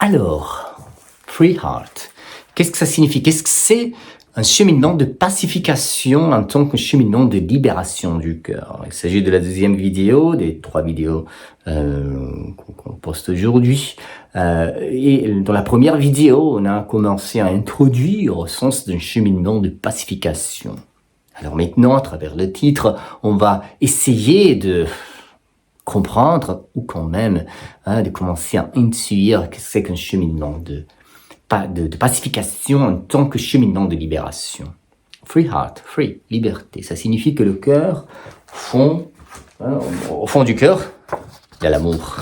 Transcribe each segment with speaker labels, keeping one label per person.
Speaker 1: Alors, free heart, qu'est-ce que ça signifie? Qu'est-ce que c'est un cheminement de pacification en tant que cheminement de libération du cœur? Il s'agit de la deuxième vidéo, des 3 vidéos qu'on poste aujourd'hui. Et dans la première vidéo, on a commencé à introduire au sens d'un cheminement de pacification. Alors maintenant, à travers le titre, on va essayer de comprendre, ou quand même, de commencer à intuire ce que c'est qu'un cheminement de pacification en tant que cheminement de libération. Free heart, free, liberté. Ça signifie que le cœur, au fond du cœur, il y a l'amour.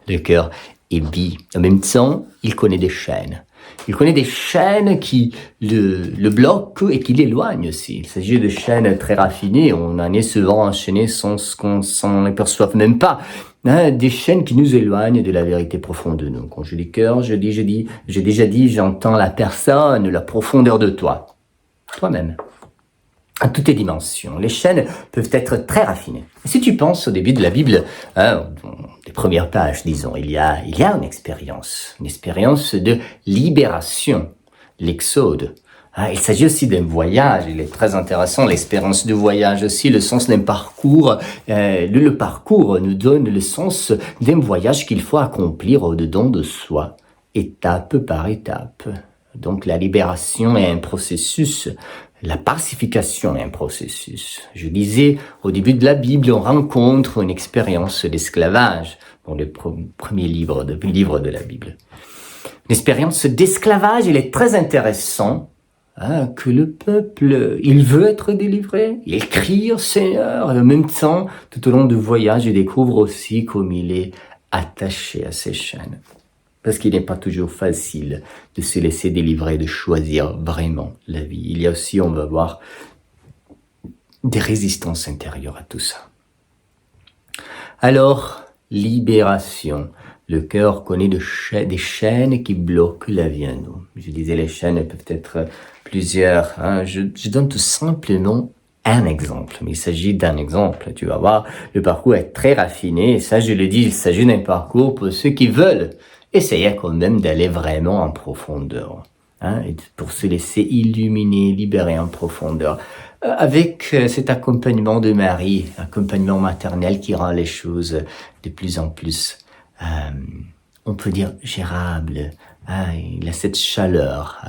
Speaker 1: Le cœur est bi. En même temps, il connaît des chaînes. Il connaît des chaînes qui le bloquent et qui l'éloignent aussi. Il s'agit de chaînes très raffinées. On en est souvent enchaîné sans qu'on s'en aperçoive même pas. Des chaînes qui nous éloignent de la vérité profonde de nous. Quand je dis cœur, j'ai déjà dit, j'entends la personne, la profondeur de toi. Toi-même. À toutes les dimensions. Les chaînes peuvent être très raffinées. Et si tu penses au début de la Bible, des premières pages, disons, il y a une expérience de libération, l'Exode. Il s'agit aussi d'un voyage, il est très intéressant, l'expérience de voyage aussi, le sens d'un parcours. Le parcours nous donne le sens d'un voyage qu'il faut accomplir au-dedans de soi, étape par étape. Donc la libération est un processus, la pacification est un processus. Je disais, au début de la Bible, on rencontre une expérience d'esclavage dans le premier livre de la Bible. L'expérience d'esclavage, il est très intéressant que le peuple, il veut être délivré, il crie au Seigneur, et en même temps, tout au long du voyage, il découvre aussi comme il est attaché à ses chaînes. Parce qu'il n'est pas toujours facile de se laisser délivrer, de choisir vraiment la vie. Il y a aussi, on va voir, des résistances intérieures à tout ça. Alors, libération. Le cœur connaît des chaînes qui bloquent la vie à nous. Je disais, les chaînes peuvent être plusieurs. Je donne tout simplement un exemple, mais il s'agit d'un exemple. Tu vas voir, le parcours est très raffiné. Et ça, je le dis, il s'agit d'un parcours pour ceux qui veulent essayer quand même d'aller vraiment en profondeur. Et pour se laisser illuminer, libérer en profondeur. Avec cet accompagnement de Marie, accompagnement maternel qui rend les choses de plus en plus on peut dire gérable. Il a cette chaleur,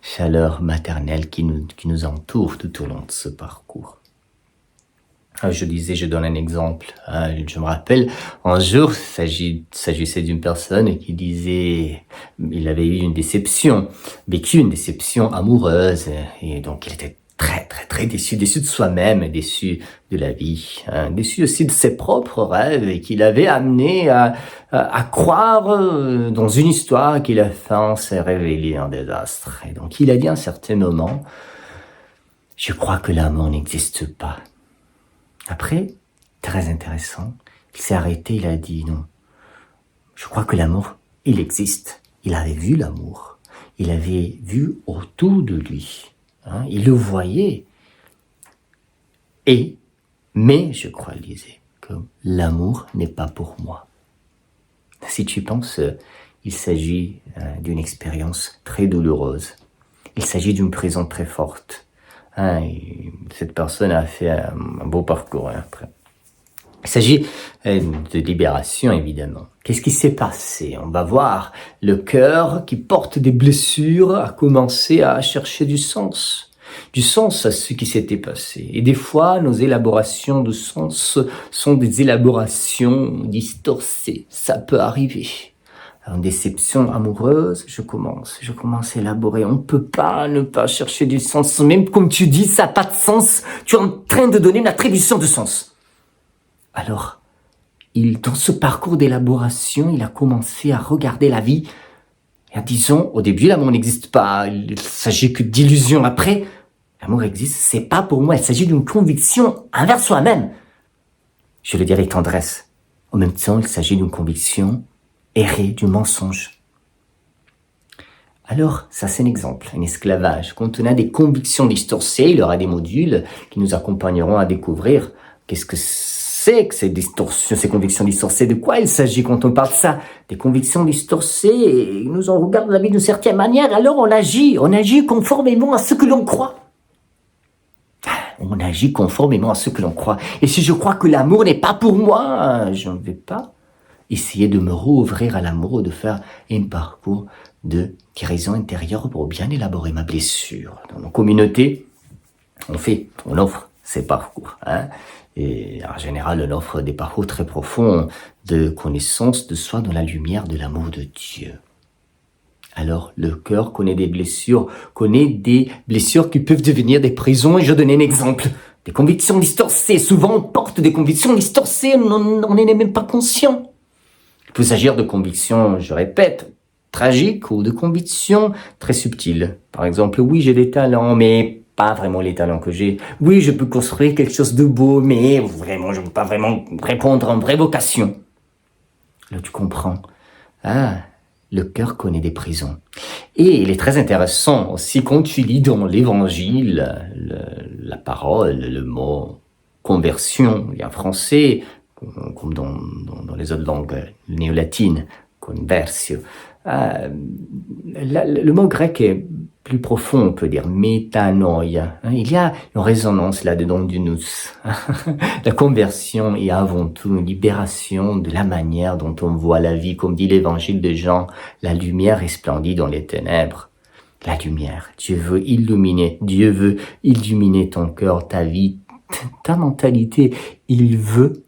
Speaker 1: chaleur maternelle qui nous entoure tout au long de ce parcours. Je disais, je donne un exemple. Je me rappelle, un jour, il s'agissait d'une personne qui disait, il avait eu vécu une déception amoureuse, et donc il était très déçu de soi-même, déçu de la vie, déçu aussi de ses propres rêves et qu'il avait amené à croire dans une histoire qui la fin s'est révélée un désastre. Et donc il a dit à un certain moment, je crois que l'amour n'existe pas. Après, très intéressant, il s'est arrêté, il a dit non, je crois que l'amour, il existe. Il avait vu l'amour, il avait vu autour de lui. Il le voyait. Mais je crois, il disait, que l'amour n'est pas pour moi. Si tu penses, il s'agit d'une expérience très douloureuse. Il s'agit d'une prison très forte. Cette personne a fait un beau parcours après. Il s'agit de libération, évidemment. Qu'est-ce qui s'est passé? On va voir le cœur qui porte des blessures a commencé à chercher du sens à ce qui s'était passé. Et des fois, nos élaborations de sens sont des élaborations distorsiées. Ça peut arriver. En déception amoureuse, je commence à élaborer. On ne peut pas ne pas chercher du sens. Même comme tu dis, ça n'a pas de sens. Tu es en train de donner une attribution de sens. Alors, dans ce parcours d'élaboration, il a commencé à regarder la vie. Et disons, au début, l'amour n'existe pas. Il ne s'agit que d'illusions. Après, l'amour existe. C'est pas pour moi. Il s'agit d'une conviction envers soi-même. Je le dirais avec tendresse. En même temps, il s'agit d'une conviction errée, du mensonge. Alors, ça c'est un exemple, un esclavage. Quand on a des convictions distorsiées, il y aura des modules qui nous accompagneront à découvrir qu'est-ce que sait que ces distorsions, ces convictions distorsiées, de quoi il s'agit quand on parle de ça? Des convictions distorsiées, nous on regarde la vie d'une certaine manière, alors on agit conformément à ce que l'on croit. On agit conformément à ce que l'on croit. Et si je crois que l'amour n'est pas pour moi, je ne vais pas essayer de me rouvrir à l'amour, de faire un parcours de guérison intérieure pour bien élaborer ma blessure. Dans nos communautés, on offre ces parcours. Et en général, on offre des parcours très profonds de connaissance de soi dans la lumière de l'amour de Dieu. Alors, le cœur connaît des blessures qui peuvent devenir des prisons. Et je donne un exemple. Des convictions distorsiées. Souvent, on porte des convictions distorsiées, on n'en est même pas conscient. Il peut s'agir de convictions, je répète, tragiques ou de convictions très subtiles. Par exemple, oui, j'ai des talents, mais pas vraiment les talents que j'ai. Oui, je peux construire quelque chose de beau, mais vraiment, je ne peux pas vraiment répondre à une vraie vocation. Là, tu comprends. Le cœur connaît des prisons. Et il est très intéressant aussi quand tu lis dans l'Évangile la parole, le mot conversion, il y a en français, comme dans les autres langues néo-latines, conversio. Le mot grec est plus profond, on peut dire, métanoïa. Il y a une résonance là-dedans du nous. La conversion est avant tout une libération de la manière dont on voit la vie. Comme dit l'évangile de Jean, la lumière resplendit dans les ténèbres. La lumière, Dieu veut illuminer ton cœur, ta vie, ta mentalité. Il veut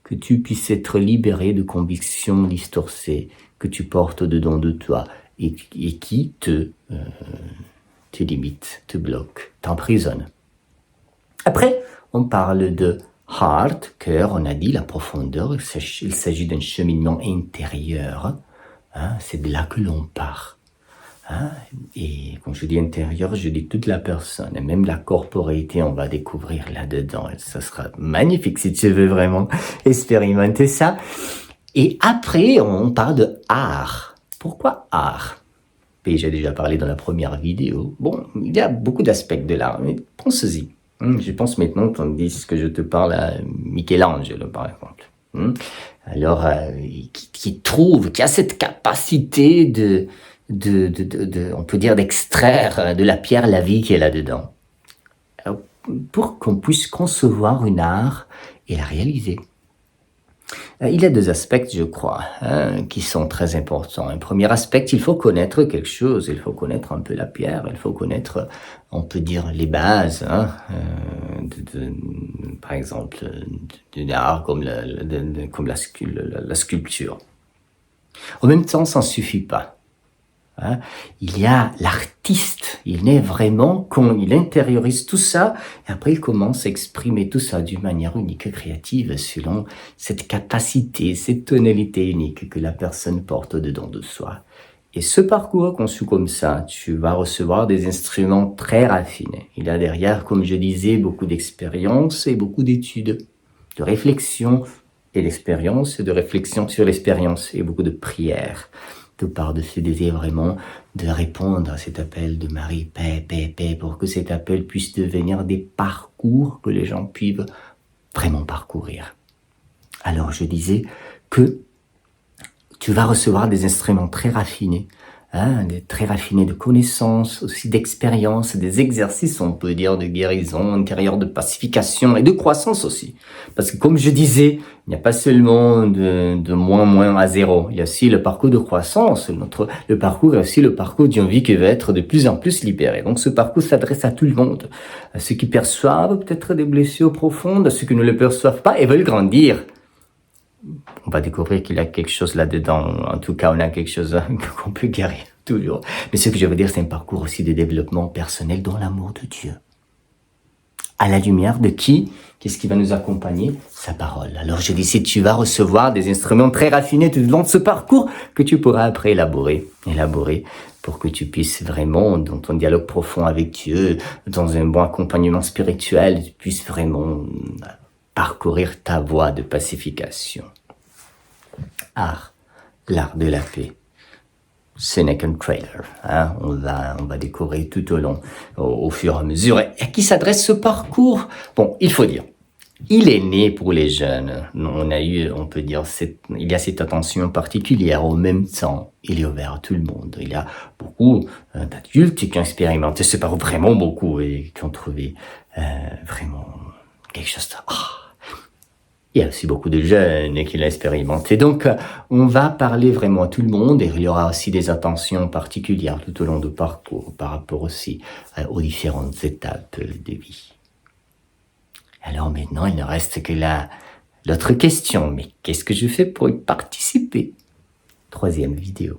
Speaker 1: que tu puisses être libéré de convictions distorsiées que tu portes dedans de toi et qui te limite, te bloque, t'emprisonne. Après, on parle de heart, cœur, on a dit la profondeur, il s'agit d'un cheminement intérieur, c'est de là que l'on part. Et quand je dis intérieur, je dis toute la personne, et même la corporéité, on va découvrir là-dedans. Ça sera magnifique si tu veux vraiment expérimenter ça. Et après, on parle de art. Pourquoi art? Et j'ai déjà parlé dans la première vidéo. Bon, il y a beaucoup d'aspects de l'art, mais pense-y. Je pense maintenant, tandis que je te parle à Michel-Ange, par exemple. Alors, qui a cette capacité on peut dire, d'extraire de la pierre la vie qui est là-dedans. Alors, pour qu'on puisse concevoir une art et la réaliser. Il y a deux aspects, je crois, qui sont très importants. Un premier aspect, il faut connaître quelque chose, il faut connaître un peu la pierre, il faut connaître, on peut dire, les bases, par exemple, d'un art comme la sculpture. En même temps, ça ne suffit pas. Il y a l'artiste, il naît vraiment quand il intériorise tout ça, et après il commence à exprimer tout ça d'une manière unique, créative, selon cette capacité, cette tonalité unique que la personne porte dedans de soi. Et ce parcours conçu comme ça, tu vas recevoir des instruments très raffinés. Il y a derrière, comme je disais, beaucoup d'expérience et beaucoup d'études, de réflexion et d'expérience, de réflexion sur l'expérience et beaucoup de prières. Par de ce désir vraiment de répondre à cet appel de Marie, paix, pour que cet appel puisse devenir des parcours que les gens puissent vraiment parcourir. Alors je disais que tu vas recevoir des instruments très raffinés, très raffinés de connaissances, aussi d'expérience, des exercices, on peut dire, de guérison intérieure, de pacification et de croissance aussi. Parce que comme je disais, il n'y a pas seulement de moins à zéro. Il y a aussi le parcours de croissance. Le parcours est aussi le parcours d'une vie qui va être de plus en plus libérée. Donc ce parcours s'adresse à tout le monde. À ceux qui perçoivent peut-être des blessures profondes, à ceux qui ne le perçoivent pas et veulent grandir. On va découvrir qu'il y a quelque chose là-dedans. En tout cas, on a quelque chose qu'on peut guérir toujours. Mais ce que je veux dire, c'est un parcours aussi de développement personnel dans l'amour de Dieu. À la lumière de qui? Qu'est-ce qui va nous accompagner? Sa parole. Alors je dis, si tu vas recevoir des instruments très raffinés tout au long de ce parcours que tu pourras après élaborer pour que tu puisses vraiment, dans ton dialogue profond avec Dieu, dans un bon accompagnement spirituel, tu puisses vraiment parcourir ta voie de pacification. L'art de la paix. Ce n'est qu'un trailer. On va découvrir tout au long, au fur et à mesure. Et à qui s'adresse ce parcours? Bon, il faut dire, Il est né pour les jeunes. On peut dire, il y a cette attention particulière. En même temps, il est ouvert à tout le monde. Il y a beaucoup d'adultes qui ont expérimenté, c'est pas vraiment beaucoup, et qui ont trouvé vraiment quelque chose de... Il y a aussi beaucoup de jeunes qui l'ont expérimenté. Donc, on va parler vraiment à tout le monde et il y aura aussi des attentions particulières tout au long du parcours par rapport aussi aux différentes étapes de vie. Alors maintenant, il ne reste que l'autre question. Mais qu'est-ce que je fais pour y participer? 3e vidéo.